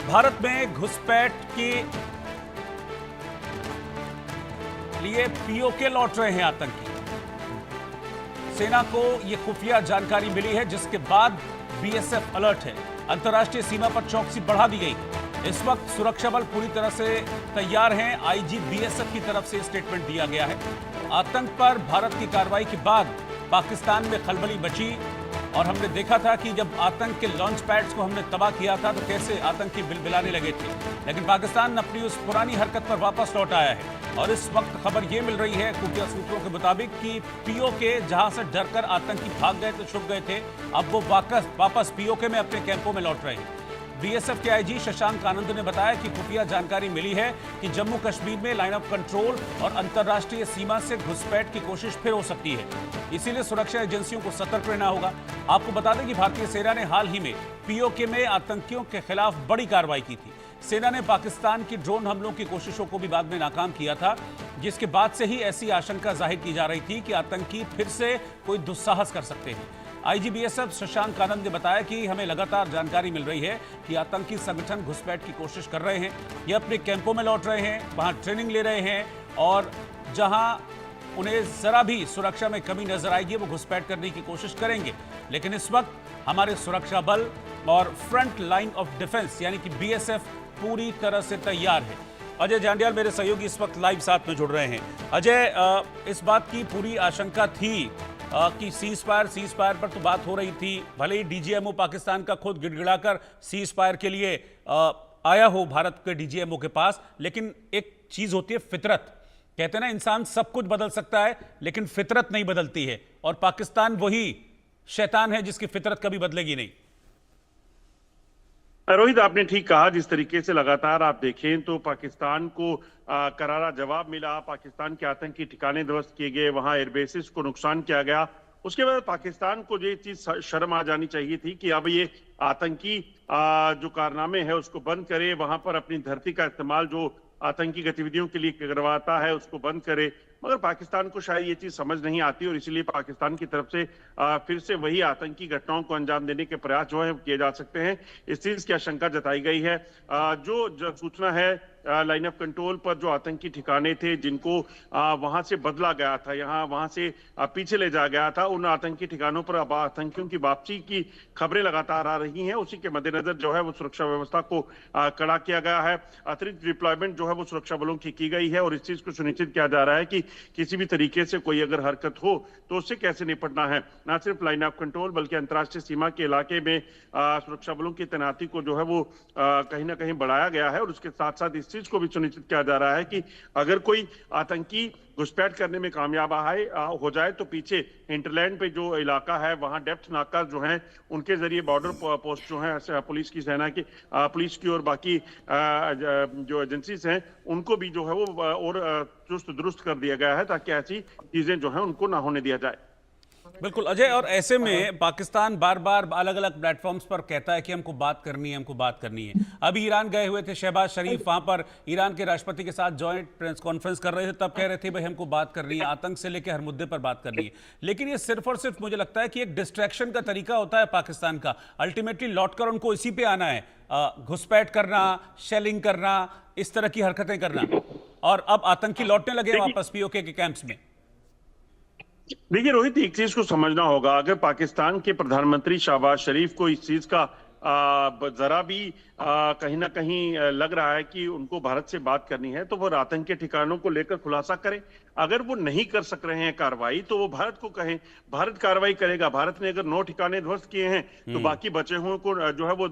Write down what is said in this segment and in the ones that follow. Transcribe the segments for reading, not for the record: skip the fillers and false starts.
भारत में घुसपैठ के लिए पीओके लौट रहे हैं आतंकी। सेना को यह खुफिया जानकारी मिली है, जिसके बाद बीएसएफ अलर्ट है। अंतर्राष्ट्रीय सीमा पर चौकसी बढ़ा दी गई। इस वक्त सुरक्षा बल पूरी तरह से तैयार हैं। आईजी बीएसएफ की तरफ से स्टेटमेंट दिया गया है। आतंक पर भारत की कार्रवाई के बाद पाकिस्तान में खलबली मची और हमने देखा था कि जब आतंक के लॉन्च पैड्स को हमने तबाह किया था तो कैसे आतंकी बिलबिलाने लगे थे, लेकिन पाकिस्तान अपनी उस पुरानी हरकत पर वापस लौट आया है। और इस वक्त खबर यह मिल रही है खुफिया सूत्रों के मुताबिक कि पीओके जहां से डरकर आतंकी भाग गए थे, छुप गए थे, अब वो वापस पीओके में अपने कैंपों में लौट रहे हैं। बीएसएफ के आईजी शशांक आनंद ने बताया कि खुफिया जानकारी मिली है कि जम्मू कश्मीर में लाइन ऑफ कंट्रोल और अंतर्राष्ट्रीय सीमा से घुसपैठ की कोशिश फिर हो सकती है, इसीलिए सुरक्षा एजेंसियों को सतर्क रहना होगा। आपको बता दें कि भारतीय सेना ने हाल ही में पीओके में आतंकियों के खिलाफ बड़ी कार्रवाई की थी। सेना ने पाकिस्तान की ड्रोन हमलों की कोशिशों को भी बाद में नाकाम किया था, जिसके बाद से ही ऐसी आशंका जाहिर की जा रही थी कि आतंकी फिर से कोई दुस्साहस कर सकते हैं। आईजी बीएसएफ शशांक आनंद ने बताया कि हमें लगातार जानकारी मिल रही है कि आतंकी संगठन घुसपैठ की कोशिश कर रहे हैं। ये अपने कैंपों में लौट रहे हैं, वहां ट्रेनिंग ले रहे हैं और जहां उन्हें जरा भी सुरक्षा में कमी नजर आएगी वो घुसपैठ करने की कोशिश करेंगे। लेकिन इस वक्त हमारे सुरक्षा बल और फ्रंट लाइन ऑफ डिफेंस यानी कि बीएसएफ पूरी तरह से तैयार है। अजय जांडियाल मेरे सहयोगी इस वक्त लाइव साथ में जुड़ रहे हैं। अजय, इस बात की पूरी आशंका थी कि सीज फायर पर तो बात हो रही थी, भले ही डीजीएमओ पाकिस्तान का खुद गिड़गिड़ाकर सीज फायर के लिए आया हो भारत के डीजीएमओ के पास, लेकिन एक चीज होती है फितरत। कहते हैं ना, इंसान सब कुछ बदल सकता है लेकिन फितरत नहीं बदलती है, और पाकिस्तान वही शैतान है जिसकी फितरत कभी बदलेगी नहीं। रोहित, आपने ठीक कहा। जिस तरीके से लगातार आप देखें तो पाकिस्तान को करारा जवाब मिला, पाकिस्तान के आतंकी ठिकाने ध्वस्त किए गए, वहां एयरबेसिस को नुकसान किया गया। उसके बाद पाकिस्तान को ये चीज शर्म आ जानी चाहिए थी कि अब ये आतंकी जो कारनामे है उसको बंद करे, वहां पर अपनी धरती का इस्तेमाल जो आतंकी गतिविधियों के लिए करवाता है उसको बंद करे। मगर पाकिस्तान को शायद ये चीज समझ नहीं आती और इसीलिए पाकिस्तान की तरफ से फिर से वही आतंकी घटनाओं को अंजाम देने के प्रयास जो है किए जा सकते हैं। इस चीज की आशंका जताई गई है। जो सूचना है लाइन ऑफ कंट्रोल पर जो आतंकी ठिकाने थे जिनको वहां से बदला गया था, वहां से पीछे ले जाया गया था, उन आतंकी ठिकानों पर अब आतंकियों की वापसी की खबरें लगातार आ रही हैं। उसी के मद्देनजर जो है वो सुरक्षा व्यवस्था को कड़ा किया गया है। अतिरिक्त डिप्लॉयमेंट जो है वो सुरक्षा बलों की गई है और इस चीज को सुनिश्चित किया जा रहा है कि किसी भी तरीके से कोई अगर हरकत हो तो उससे कैसे निपटना है। न सिर्फ लाइन ऑफ कंट्रोल बल्कि अंतर्राष्ट्रीय सीमा के इलाके में सुरक्षा बलों की तैनाती को जो है वो कहीं ना कहीं बढ़ाया गया है और उसके साथ साथ इस चीज को भी सुनिश्चित किया जा रहा है कि अगर कोई आतंकी घुसपैठ करने में कामयाब हो जाए तो पीछे हिंटरलैंड पे जो इलाका है वहां डेप्थ नाका जो है उनके जरिए बॉर्डर पोस्ट जो है पुलिस की, सेना की, पुलिस की और बाकी जो एजेंसीज हैं उनको भी जो है वो और चुस्त दुरुस्त कर दिया गया है ताकि ऐसी चीजें जो है उनको ना होने दिया जाए। बिल्कुल अजय, और ऐसे में पाकिस्तान बार बार अलग अलग प्लेटफॉर्म्स पर कहता है कि हमको बात करनी है, हमको बात करनी है। अभी ईरान गए हुए थे शहबाज शरीफ, वहां पर ईरान के राष्ट्रपति के साथ जॉइंट प्रेस कॉन्फ्रेंस कर रहे थे, तब कह रहे थे भाई हमको बात करनी है, आतंक से लेकर हर मुद्दे पर बात करनी है। लेकिन ये सिर्फ और सिर्फ मुझे लगता है कि एक डिस्ट्रैक्शन का तरीका होता है पाकिस्तान का। अल्टीमेटली लौटकर उनको इसी पे आना है, घुसपैठ करना, शेलिंग करना, इस तरह की हरकतें करना, और अब आतंकी लौटने लगे वापस पीओके के कैंप्स में। देखिए रोहित, एक चीज को समझना होगा, अगर पाकिस्तान के प्रधानमंत्री शहबाज शरीफ को इस चीज का जरा भी कहीं ना कहीं लग रहा है कि उनको भारत से बात करनी है तो वो आतंक के ठिकानों को लेकर खुलासा करें। अगर वो नहीं कर सक रहे हैं कार्रवाई तो वो भारत को कहें, भारत कार्रवाई करेगा। भारत ने अगर 9 ठिकाने ध्वस्त किए हैं तो बाकी बचे हुए को जो है वो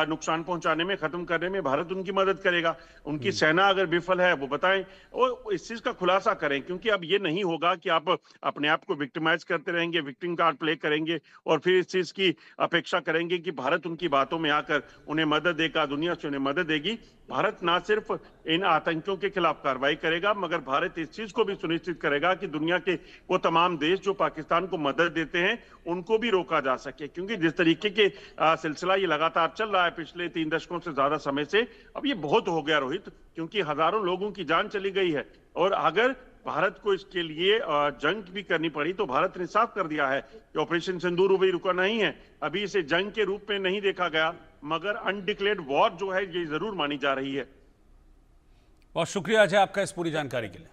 नुकसान पहुंचाने में, खत्म करने में भारत उनकी मदद करेगा। उनकी सेना अगर विफल है वो बताएं और इस चीज का खुलासा करें, क्योंकि अब ये नहीं होगा कि आप अपने आप को विक्टिमाइज करते रहेंगे, विक्टिम कार्ड प्ले करेंगे और फिर इस चीज की अपेक्षा करेंगे कि भारत उनकी बातों में आकर उन्हें मदद देगा, दुनिया से उन्हें मदद देगी। भारत ना सिर्फ इन आतंकियों के खिलाफ कार्रवाई करेगा मगर भारत इस चीज को भी सुनिश्चित करेगा कि दुनिया के वो तमाम देश जो पाकिस्तान को मदद देते हैं उनको भी रोका जा सके। क्योंकि जिस तरीके के सिलसिला ये लगातार चल रहा है पिछले 3 दशकों से ज्यादा समय से, अब ये बहुत हो गया रोहित, क्योंकि हजारों लोगों की जान चली गई है। और अगर भारत को इसके लिए जंग भी करनी पड़ी तो भारत ने साफ कर दिया है कि ऑपरेशन सिंदूर अभी रुका नहीं है, अभी इसे जंग के रूप में नहीं देखा गया मगर अनडिक्लेयर्ड वॉर जो है ये जरूर मानी जा रही है। बहुत शुक्रिया अजय आपका इस पूरी जानकारी के लिए।